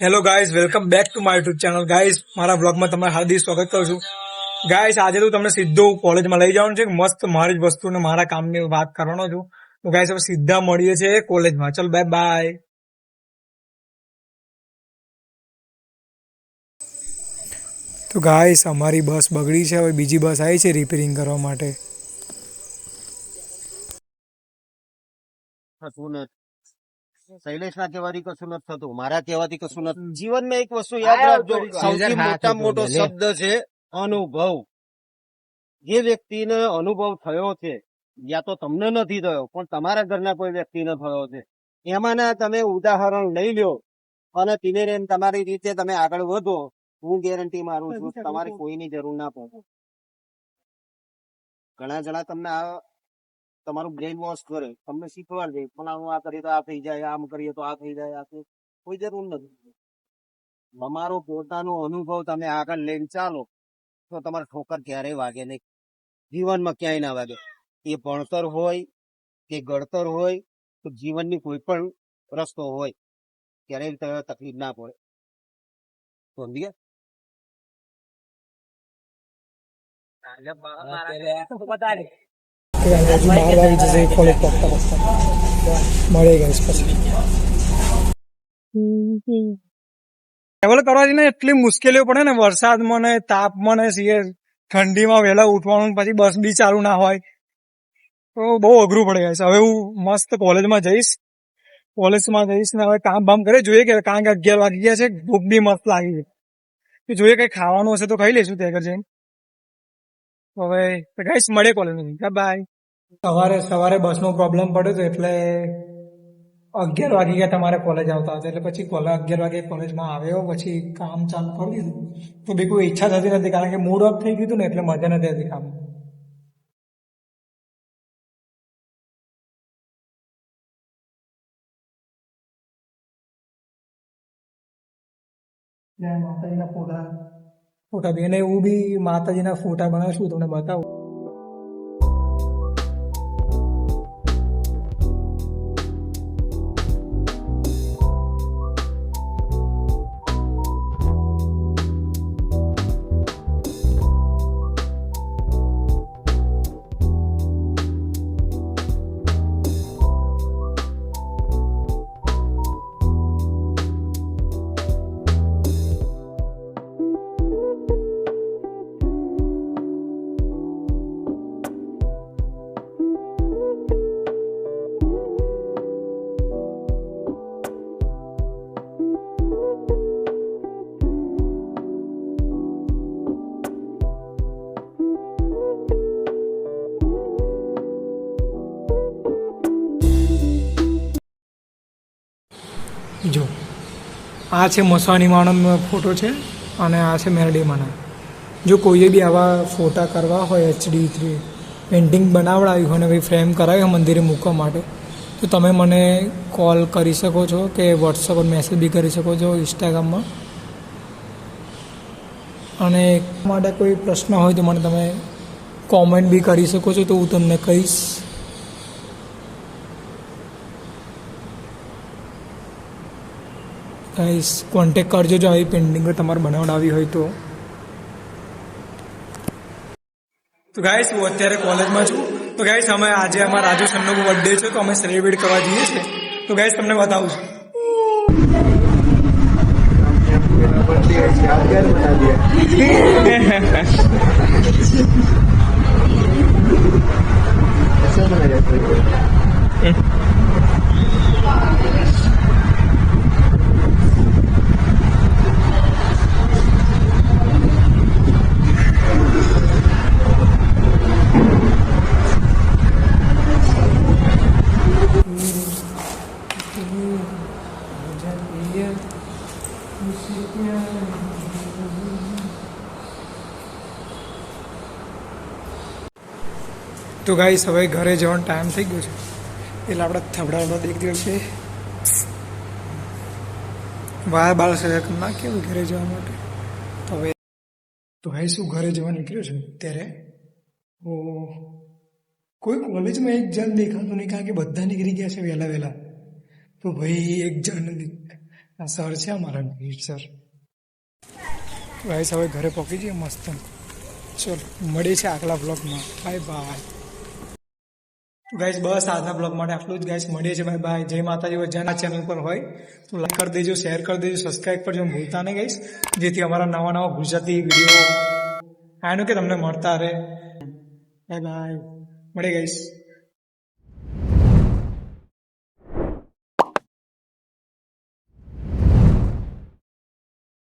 Hello guys, welcome back to my YouTube channel. Guys, મારા વ્લોગમાં તમારું હાર્દિક સ્વાગત કરું છું. ગાઈઝ, આજે તો તમને સીધો કોલેજમાં લઈ જવાનું છે. મસ્ત મારી જ વસ્તુને મારા કામની વાત કરવાનો છું. તો ગાઈઝ, હવે સીધા મળીએ છીએ કોલેજમાં. ચલ બાય બાય. તો ગાઈઝ, અમારી બસ બગડી છે. હવે બીજી બસ આવી છે રિપેરિંગ કરવા માટે. થતું નથી. શૈલેષ ના કહેવાથી કશું નથી થતું, મારા કહેવાથી કશું નથી. જીવનમાં એક વસ્તુ યાદ રાખજો, સૌથી મોટામાં મોટો શબ્દ છે અનુભવ. જે વ્યક્તિને અનુભવ થયો છે, યા તો તમને નથી થયો પણ તમારા ઘરના કોઈ વ્યક્તિને થયો છે, એમાંના તમે ઉદાહરણ લઈ લો અને ધીમે તમારી રીતે તમે આગળ વધો. હું ગેરંટી મારું છું તમારે કોઈની જરૂર ના પડે. ઘણા જણા તમને આ તમારું બ્રેન વોશ કરે, તમને શીખવાડે પણ આ કરીએ તો આ થઈ જાય, આમ કરીએ તો આ થઈ જાય, કોઈ જરૂર નથી. તમારો પોતાનો અનુભવ તમે આગળ લઈને ચાલો તો તમારે ઠોકર ક્યારેય વાગે નહીં, જીવનમાં ક્યાંય ના વાગે. એ ભણતર હોય કે ગળતર હોય તો જીવનની કોઈ પણ રસ્તો હોય, ક્યારેય તકલીફ ના પડે. સમજી ગયા? કોલેજ પહોંચતા મળે ગાઈઝ પછી. ટ્રેવલ કરવાથી ને એટલી મુશ્કેલીઓ પડે ને, વરસાદમાં ને તાપમાં ને ઠંડીમાં વહેલા ઉઠવાનું, પછી બસ બી ચાલુ ના હોય તો બહુ અઘરું પડે ગાઈસ. હવે હું મસ્ત કોલેજમાં જઈશ ને હવે કામ બામ કરે જોઈએ કે, કારણ કે 11 વાગી ગયા છે, ભૂખ બી મસ્ત લાગી છે. જોઈએ કઈ ખાવાનું હશે તો ખાઈ લઈશું ત્યાં આગળ જઈને. હવે ગાઈસ મળે કોલેજમાં. બાય. સવારે બસનો પ્રોબ્લેમ પડ્યો તો એટલે 11 વાગી ગયા તમારે કોલેજ આવતા હતા, એટલે પછી 11 વાગે કોલેજમાં આવ્યો, પછી કામ ચાલુ કરી દીધું. તો બી કોઈ ઈચ્છા થતી નથી, કારણ કે મૂડ ઓફ થઈ ગયું હતું ને, એટલે મજા નથી આવતી કામ. માતાજીના ફોટા બી, અને હું બી માતાજીના ફોટા બનાવીશું, તમને બતાવું. જો આ છે મસાણીમાનો ફોટો છે અને આ છે મેરડીમાંના. જો કોઈએ બી આવા ફોટા કરવા હોય, HD3 પેઇન્ટિંગ બનાવડાવી હોય ને ભાઈ ફ્રેમ કરાવી હોય મંદિરે મૂકવા માટે, તો તમે મને કોલ કરી શકો છો કે વોટ્સઅપ પર મેસેજ બી કરી શકો છો, ઇન્સ્ટાગ્રામમાં. અને માટે કોઈ પ્રશ્ન હોય તો મને તમે કોમેન્ટ બી કરી શકો છો, તો હું તમને કહીશ. ગાઈસ કોન્ટેક કરજો જો આવી પેઇન્ટિંગ તમારે બનાવડાવી હોય તો. ગાઈસ, હું અત્યારે કોલેજમાં છું. તો ગાઈસ, અમે આજે અમારા રાજુ સરનો બર્થડે છે, તો અમે સેલિબ્રેટ કરવા જઈએ છીએ. તો ગાઈસ, તમને બતાવું છું. તો ગાઈસ, હવે ઘરે જવાનો ટાઈમ થઈ ગયો છે, એટલે આપણે થબડાવડા દેખ છે વાયા બાળ ના કેવું ઘરે જવા માટે. તો ગાઈસ, હું ઘરે જવા નીકળ્યો છું ત્યારે કોઈ કોલેજમાં એક જણ દેખાતું નહીં, કારણ કે બધા નીકળી ગયા છે વહેલા. તો ભાઈ એક જણ આ સર છે અમારા ગીર સર. ગાઈસ હવે ઘરે પહોંચી જઈએ મસ્ત. ચલો મળીએ છે આગલા બ્લોગમાં. Bye bye. ગાઈસ બસ આજના બ્લોગ માટે આટલું જ. ગાઈસ મળીએ છીએ. Bye bye. જય માતાજી. બધાના ચેનલ પર હોય તો લાઈક કરી દેજો, શેર કરી દેજો, સબસ્ક્રાઈબ કરજો ભૂલતા નહીં ગાઈસ, જેથી અમારા નવા ગુજરાતી વિડીયો આનું કે તમને મળતા રહે. Bye bye. મળીએ ગાઈસ.